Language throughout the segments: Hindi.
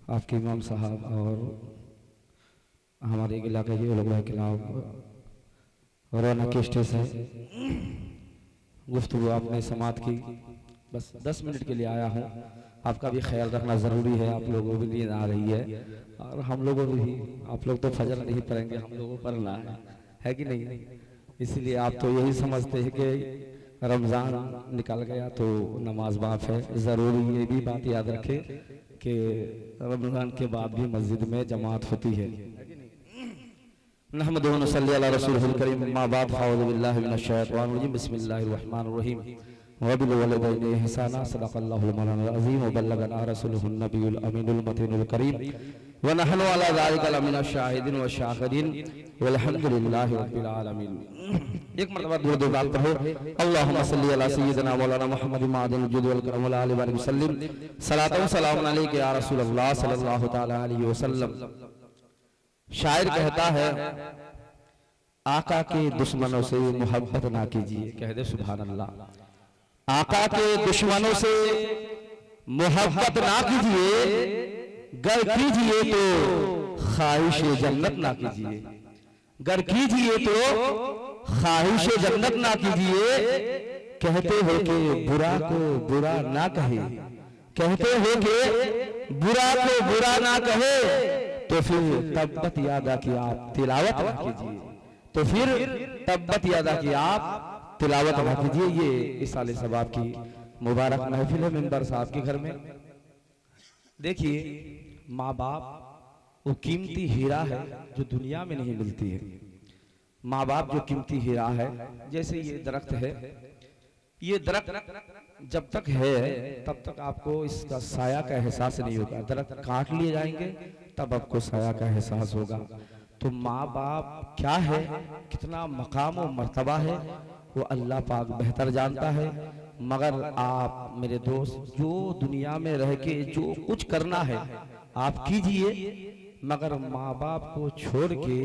आपके इमाम साहब और हमारे इलाके के लोगों के खिलाफ रौनक स्टेज है। गुफ्तगू आपने समात की, बस 10 मिनट के लिए आया हूँ। आपका भी ख्याल रखना ज़रूरी है, आप लोगों भी नींद आ रही है और हम लोगों भी। आप लोग तो फजर नहीं पढ़ेंगे, हम लोगों पर ना है कि नहीं। इसलिए आप तो यही समझते हैं कि रमज़ान निकल गया तो नमाज माफ़ है। ज़रूरी ये भी बात याद रखें कि रमज़ान के बाद भी मस्जिद में जमात होती है। नहमदुहु व नसल्ली अला रसूलिल करीम, अम्मा बाद, फ़अऊज़ु बिल्लाहि मिनश शैतानिर रजीम, बिस्मिल्लाहिर रहमानिर रहीम। व बिल वालिदैनि इहसाना, सदक़ल्लाहुल मौलाना अज़ीम व बल्लगना रसूलुहुन नबियुल अमीनुल मतीनुल करीम व नहनु अला ज़ालिका लमिनश शाहिदीन व शाकिरीन वल्हम्दुलिल्लाहि रब्बिल आलमीन। एक मरतबा दुरूद पाक पढ़ो। अल्लाहुम्मा सल्ली अला सय्यिदिना मौलाना मुहम्मद मादिल जुद वल करम व अला आलिहि व सल्लिम, सलातु व सलामुन अलैका या रसूलल्लाह सल्लल्लाहु तआला अलैहि वसल्लम। शायर कहता है, आका के दुश्मनों से मोहब्बत ना कीजिए। कह दे सुभान अल्लाह। आका के दुश्मनों से मोहब्बत ना कीजिए, गर कीजिए तो ख्वाहिश जन्नत ना कीजिए। गर कीजिए तो ख्वाहिश जन्नत ना कीजिए। कहते हो कि बुरा को बुरा ना कहे, कहते हो कि बुरा को बुरा ना कहे, तो फिर तब्बत यादा की आप तिलावत ना कीजिए। तो फिर तब्बत यादा की आप तिलावत ना कीजिए। ये इसाले सवाब की मुबारक महफिल है मेंबर साहब के घर में। देखिए, माँ बाप वो कीमती हीरा है जो दुनिया में नहीं मिलती है। माँ बाप जो कीमती हीरा है, जैसे ये दरख्त है, ये दरख्त जब तक है तब तक आपको इसका साया का एहसास नहीं होगा। दरख्त काट लिए जाएंगे तब आपको साया का एहसास होगा। तो माँ बाप क्या है, कितना मकाम और मर्तबा है, वो अल्लाह पाक बेहतर जानता है। मगर आप मेरे दोस्त, जो दुनिया में रह के जो कुछ करना है आप कीजिए, मगर माँ बाप को छोड़ के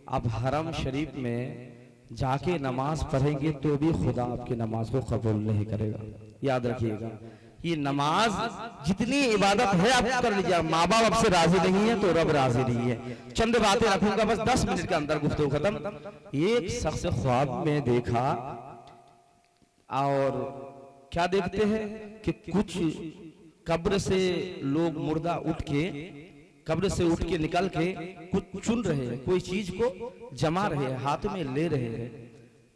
आप हरम शरीफ में जाके नमाज पढ़ेंगे तो भी खुदा आपकी नमाज को कबूल नहीं करेगा। याद रखिएगा, ये नमाज जितनी इबादत है आप कर लीजिए। माँ बाप आपसे राजी नहीं है तो रब राजी नहीं है। चंद बातें रखूंगा बस 10 मिनट के अंदर गुफ्तगू खत्म। एक शख्स ख्वाब में देखा, और क्या देखते हैं कि कुछ कब्र से लोग मुर्दा उठ के, कब्र से उठ के निकल के कुछ चुन रहे हैं, कोई चीज को जमा रहे हैं, हाथ में ले रहे हैं।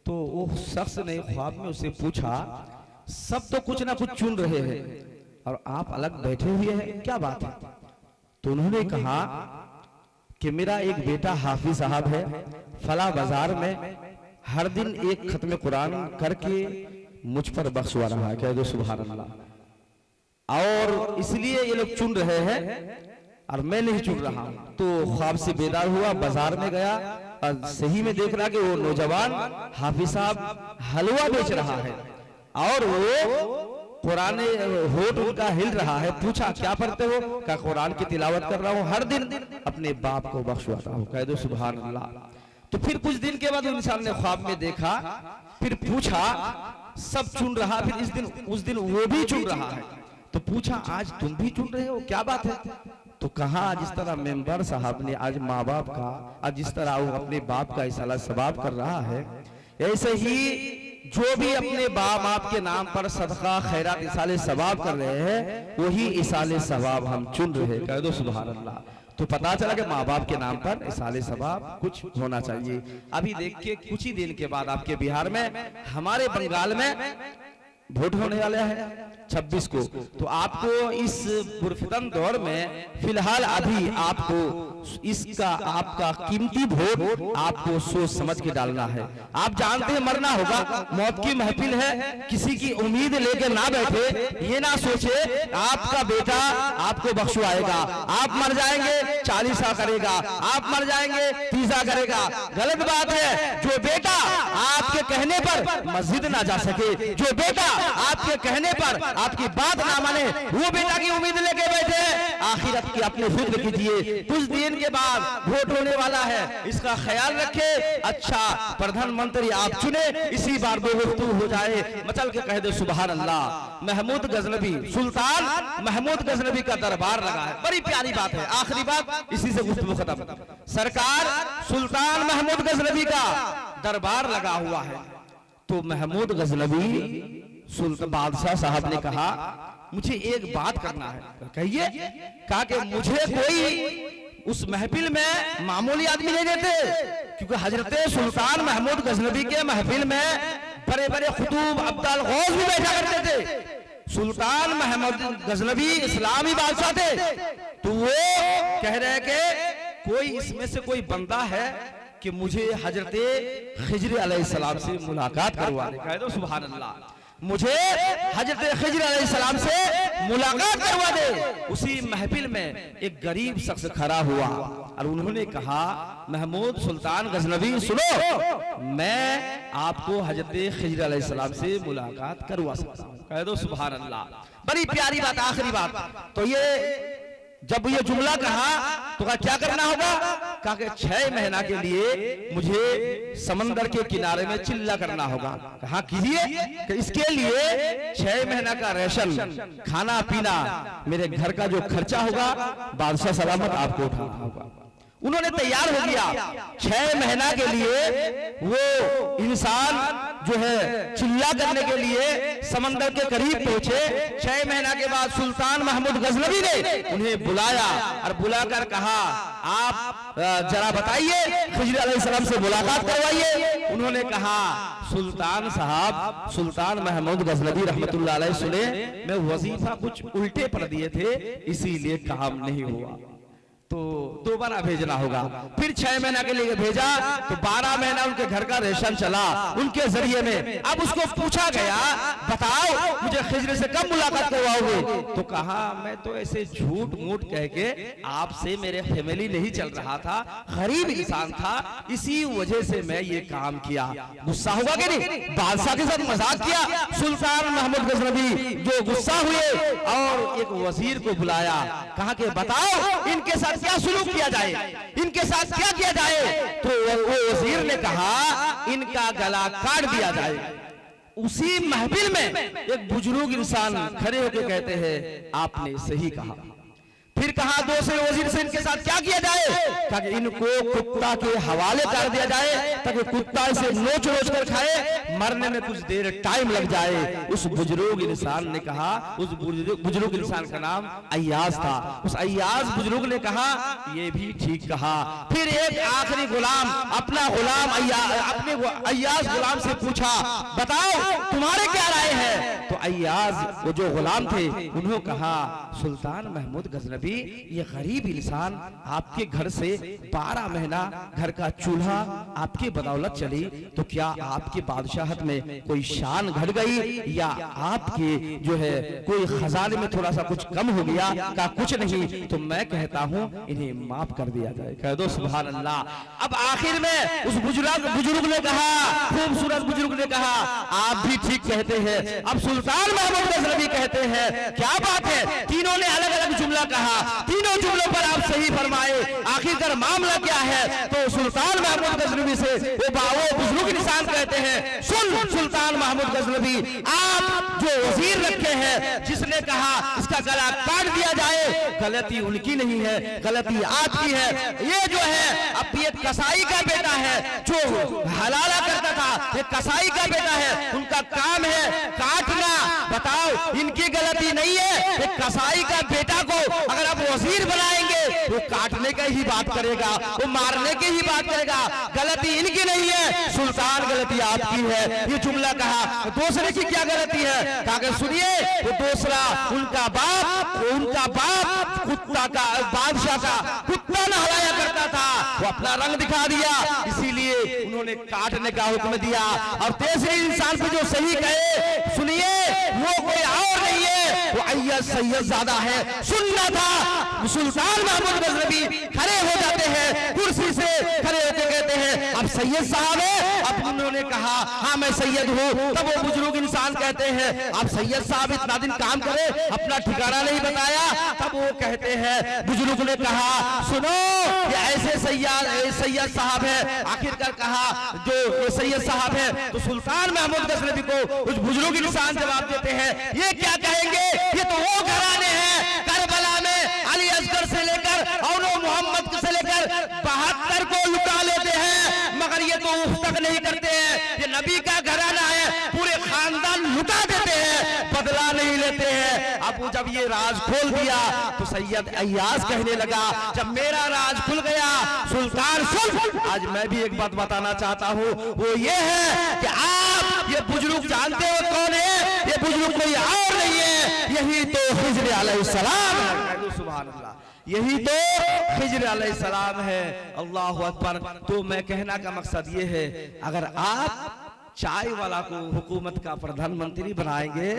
तो वो शख्स ने ख्वाब में उससे पूछा, सब तो कुछ ना कुछ चुन रहे हैं और आप अलग बैठे हुए हैं, क्या बात है? तो उन्होंने कहा कि मेरा एक बेटा हाफिज साहब है, फला बाजार में हर दिन एक खत्म कुरान करके मुझ पर बख्शवा रहा है। कह दो सुभान अल्लाह। और इसलिए ये लोग चुन रहे हैं और मैं नहीं चुन रहा। तो ख्वाब से बेदार हुआ, बाजार में गया और सही में देख रहा कि वो नौजवान हाफिज साहब हलवा बेच रहा है और वो कुरान होठ उनका हिल रहा है। पूछा क्या पढ़ते हो? कहा कुरान की तिलावत कर रहा हूँ, हर दिन अपने बाप को बख्शवाता हूँ। कह दो सुभान अल्लाह। तो फिर कुछ दिन के बाद इंसान ने ख्वाब में देखा, फिर पूछा सब चुन रहा, फिर उस दिन वो भी चुन रहा है। तो पूछा आज तुम भी चुन रहे हो, क्या बात है? तो कहा जिस तरह मेंबर साहब ने आज माँ बाप का, आज जिस तरह वो अपने बाप का इसाला सवाब कर रहा है, ऐसे ही जो भी अपने बाप के नाम पर सदका खैरात इसाले सवाब कर रहे हैं, वही इसाले सवाब हम चुन रहे हैं। कह दो सुभान अल्लाह। तो पता चला कि माँ बाप के नाम पर इसाले सवाब कुछ होना चाहिए। अभी देखिए, कुछ ही दिन के बाद आपके बिहार में, हमारे बंगाल में वोट होने वाले हैं 26 को। तो आपको इस पुरफितन दौर में फिलहाल अभी आपको इसका आपका कीमती वोट आपको सोच समझ के डालना है। आप जानते हैं मरना होगा, मौत की महफिल है, किसी की उम्मीद लेके ना बैठे, ये ना सोचे आपका बेटा आपको बख्शवाएगा। आप मर जाएंगे 40 करेगा, आप मर जाएंगे 30 करेगा। गलत बात है। जो बेटा आपके कहने पर मस्जिद ना जा सके, जो बेटा आपके कहने पर आपकी बात ना माने, वो बेटा की उम्मीद लेके बैठे आखिरत की अपने फिक्र कीजिए, कुछ दिन के बाद वोट होने वाला है, इसका ख्याल रखे। अच्छा प्रधानमंत्री आप चुने, इसी बार बेवकूफ हो जाए, मचल के कह दे सुभान अल्लाह। महमूद गजनबी, सुल्तान महमूद गजनबी का दरबार लगा है। बड़ी प्यारी बात है, आखिरी बात, इसी से गुफ्तगू खत्म। सरकार सुल्तान महमूद गजनबी का दरबार लगा हुआ है, तो महमूद गजनबी सुल्तान बादशाह साहब ने कहा मुझे एक बात करना है। कहिए। कहा कि मुझे कोई उस महफिल में मामूली आदमी नहीं देते, क्योंकि हजरत सुल्तान महमूद गजनबी के महफिल में बड़े बड़े खुतूब अब्दाल गौस भी बैठा करते थे। सुल्तान महमूद गजनबी इस्लामी बादशाह थे, तो वो कह रहे कि कोई इसमें से कोई बंदा है कि मुझे हजरत खिजर अलैहिस्सलाम से मुलाकात करवा दे। कह दो सुभान अल्लाह। मुझे हजरत खिजर अलैहिस्सलाम से मुलाकात करवा दे। उसी महफिल में एक गरीब शख्स खड़ा हुआ और उन्होंने कहा महमूद सुल्तान गजनबी सुनो, मैं आपको हजरत खिजर अलैहिस्सलाम से मुलाकात करवा सकता हूँ। कह दो सुभान अल्लाह। बड़ी प्यारी बात, आखिरी बात। तो ये जब ये जुमला कहा तो कहा क्या करना होगा? कहा कि 6 महीना के लिए मुझे समंदर के किनारे में चिल्ला करना होगा। कहा कीजिए कि इसके लिए 6 महीना का राशन, खाना पीना, मेरे घर का जो खर्चा होगा बादशाह सलामत आपको उठाना होगा। उन्होंने तैयार हो गया। 6 महीना के लिए वो इंसान जो है चिल्ला करने के लिए समंदर के करीब पहुंचे। 6 महीना के बाद सुल्तान महमूद गजनबी ने उन्हें बुलाया और बुलाकर कहा आप जरा बताइए, खिजर अलैहिस्सलाम से मुलाकात करवाइए। उन्होंने कहा सुल्तान साहब, सुल्तान महमूद गजनबी रहमतुल्लाह अलैह सुने, मैं वजीफा कुछ उल्टे पढ़ दिए थे, इसीलिए काम नहीं हुआ, तो दोबारा भेजना होगा। फिर 6 महीना के लिए भेजा तो 12 महीना उनके घर का रेशन चला उनके जरिए में। अब उसको पूछा गया बताओ मुझे खिजर से कब मुलाकात करवाओगे? तो कहा मैं तो ऐसे झूठ मूठ कह के आपसे मेरे फैमिली नहीं चल रहा था, गरीब इंसान था, इसी वजह से मैं ये काम किया। गुस्सा होगा कि नहीं? बादशाह के साथ मजाक किया। सुल्तान महमूद गजनबी जो गुस्सा हुए और एक वजीर को बुलाया, कहा कि बताओ इनके साथ क्या सुलूक किया जाए, इनके साथ क्या किया जाए? तो वो वजीर ने कहा इनका गला काट दिया जाए। उसी महफिल में एक बुजुर्ग इंसान खड़े होकर कहते हैं आपने सही कहा। फिर कहा दूसरे वजीर से इनके साथ क्या किया जाए? ताकि इनको कुत्ता के हवाले कर दिया जाए, ताकि कुत्ता इसे नोच नोच कर खाए, मरने में कुछ देर टाइम लग जाए। उस बुजुर्ग इंसान ने कहा, उस बुजुर्ग इंसान का नाम अय्याज था, उस अय्याज बुजुर्ग ने कहा ये भी ठीक कहा। फिर एक आखिरी गुलाम अपना गुलाम अपने अय्याज गुलाम से पूछा बताओ तुम्हारे क्या राय है? तो अय्याज वो जो गुलाम थे उन्होंने कहा सुल्तान महमूद गजनबी ये गरीब इंसान आपके घर से 12 महीना घर का चूल्हा आपके बदौलत चली, तो क्या आपके बादशाहत में कोई शान घट गई या आपके जो है कोई खजाने में थोड़ा सा कुछ कम हो गया? का कुछ नहीं, तो मैं कहता हूं इन्हें माफ कर दिया जाए। कह दो सुभान अल्लाह। अब आखिर में उस बुजुर्ग ने कहा, खूबसूरत बुजुर्ग ने कहा आप भी ठीक कहते हैं। अब सुल्तान महमूद गजनबी कहते हैं क्या बात है? तीनों ने अलग अलग जुमला कहा, तीनों जुमलों पर आप सही फरमाए, आखिरकार मामला क्या है? तो सुल्तान महमूद गजनबी से वो बुजुर्ग इंसान कहते हैं सुन सुल्तान महमूद गजनबी, आप जो वजीर रखे हैं जिसने कहा इसका गला काट दिया जाए, गलती उनकी नहीं है, गलती आपकी है। ये जो है अब ये कसाई का बेटा है जो हलाला करता था, ये कसाई का बेटा है, उनका काम है काटना। बताओ इनकी गलती नहीं है। एक कसाई का बेटा को अगर आप वजीर बनाएंगे वो काटने का ही बात करेगा, वो मारने की ही बात करेगा, गलती इनकी नहीं है, सुल्तान गलती आपकी है। ये जुमला कहा। दूसरे की क्या गलती है? कहा सुनिए, वो दूसरा उनका बाप कुत्ता का बादशाह का कुत्ता नहलाया करता था, वो अपना रंग दिखा दिया, इसीलिए उन्होंने काटने का हुक्म दिया। और तीसरे इंसान पे जो सही कहे, सुनिए, वो कोई और नहीं है, वो अय्यद सैयदजादा है। सुनना था सुल्तान महमूद गजनवी खड़े हो जाते हैं, कुर्सी से खड़े होकर कहते हैं अब सैयद साहब है। अब उन्होंने कहा हाँ मैं सैयद हूँ, तब वो बुजुर्ग इंसान कहते हैं अब सैयद साहब इतना दिन काम करे, अपना ठिकाना नहीं बताया। तब वो कहते हैं, बुजुर्ग ने कहा सुनो ये ऐसे सैयद साहब है। आखिरकार कहा जो ये सैयद साहब है, तो सुल्तान महमूद गजनवी को उस बुजुर्ग इंसान जवाब देते हैं, ये क्या कहेंगे, ये तो वो घराने हैं करबला में अली असगर से लेकर और मोहम्मद से लेकर 72 को लुटा लेते हैं, मगर ये तो उफ तक नहीं करते हैं। ये नबी का घराना है, पूरे खानदान लुटा देते हैं, बदला नहीं लेते हैं। अब जब ये राज खोल दिया तो सैयद अय्याज कहने लगा, जब मेरा राज खुल गया सुल्तान सुन, आज मैं भी एक बात बताना चाहता हूँ, वो ये है कि आप ये बुजुर्ग जानते हो कौन है, ये बुजुर्ग कोई और नहीं है, यही तो खिज़्र अलैहिस्सलाम है। सुभान अल्लाह, यही तो खिज़्र अलैहिस्सलाम है। अल्लाहु अकबर। तो मैं कहना का मकसद ये है, अगर आप चाय वाला को हुकूमत का प्रधानमंत्री बनाएंगे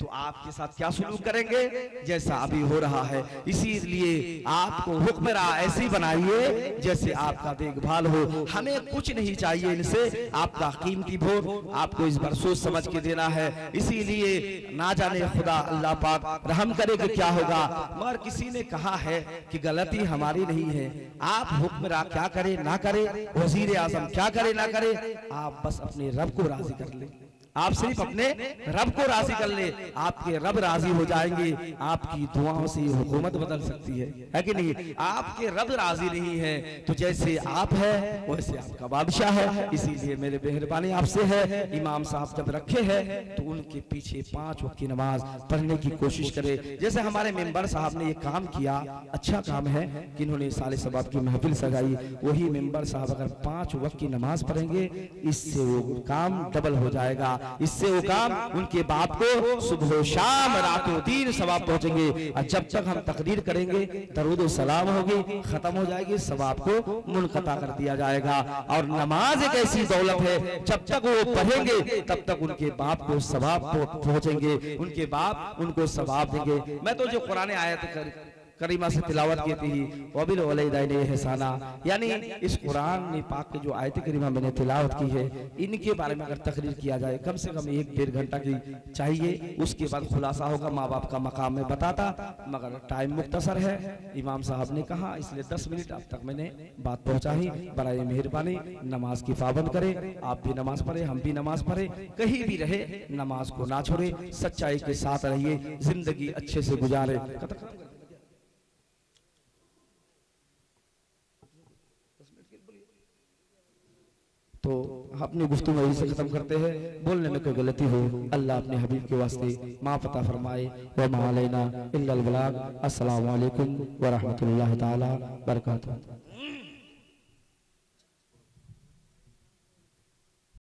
तो आपके साथ क्या सुलूक करेंगे, जैसा अभी हो रहा है। इसीलिए आपको हुक्मरां ऐसी बनाइए जैसे आपका देखभाल हो। हमें कुछ नहीं चाहिए इनसे, आपका कीमती वोट आपको इस बार सोच समझ के देना है। इसीलिए ना जाने खुदा अल्लाह पाक रहम करे कि क्या होगा, मगर किसी ने कहा है कि गलती हमारी नहीं है। आप हुक्मरां क्या करे ना करे, वजीर आजम क्या करे ना करे, आप बस अपने रब को राजी कर ले, आप सिर्फ अपने रब को राजी कर ले, आपके रब राजी हो जाएंगे। आपकी दुआओं से हुकूमत बदल सकती है कि नहीं। आपके रब राजी नहीं है तो जैसे आप है वैसे आपका बादशाह है। इसीलिए मेरे मेहरबानी आपसे है, इमाम साहब जब रखे हैं तो उनके पीछे 5 वक्त की नमाज पढ़ने की कोशिश करे। जैसे हमारे मेंबर साहब ने ये काम किया, अच्छा काम है कि इन्होंने साले सबाब की महफिल सजाई। वही मेंबर साहब अगर 5 वक्त की नमाज पढ़ेंगे, इससे वो काम डबल हो जाएगा। इससे वो काम उनके बाप को सुबह शाम रातों दिन सवाब पहुंचेंगे। और जब तक हम तकरीर करेंगे, दरूद सलाम होगी, खत्म हो जाएगी, सवाब को मुनक़ता कर दिया जाएगा। और नमाज एक ऐसी दौलत है, जब तक वो पढ़ेंगे तब तक उनके बाप को सवाब पहुंचेंगे, उनके बाप उनको सवाब देंगे। मैं तो जो कुरान आयत करीमा से तिलावत की थी, वबिल वलिदैन एहसाना, यानी इस कुरान पाक के जो आयत करीमा मैंने तिलावत की है, इनके बारे में अगर तकरीर किया जाए कम से कम 1-1.5 घंटा की चाहिए। उसके बाद खुलासा होगा, माँ बाप का मकाम में बताता, मगर टाइम मुख्तसर है। इमाम साहब ने कहा, इसलिए 10 मिनट अब तक मैंने बात पहुंचाई। बराए मेहरबानी नमाज की पाबंद करें, आप भी नमाज पढ़े, हम भी नमाज पढ़े, कहीं भी रहे नमाज को ना छोड़े, सच्चाई के साथ रहिए, जिंदगी अच्छे से गुजारे। तो अपनी गुफ्तगू यही से खत्म करते हैं। बोलने में कोई गलती हो अल्लाह अपने हबीब के वास्ते माफ़ अता फरमाए। व मा अलैना इल्लल बलाग। अस्सलामु अलैकुम व रहमतुल्लाहि ताला व बरकातुहू।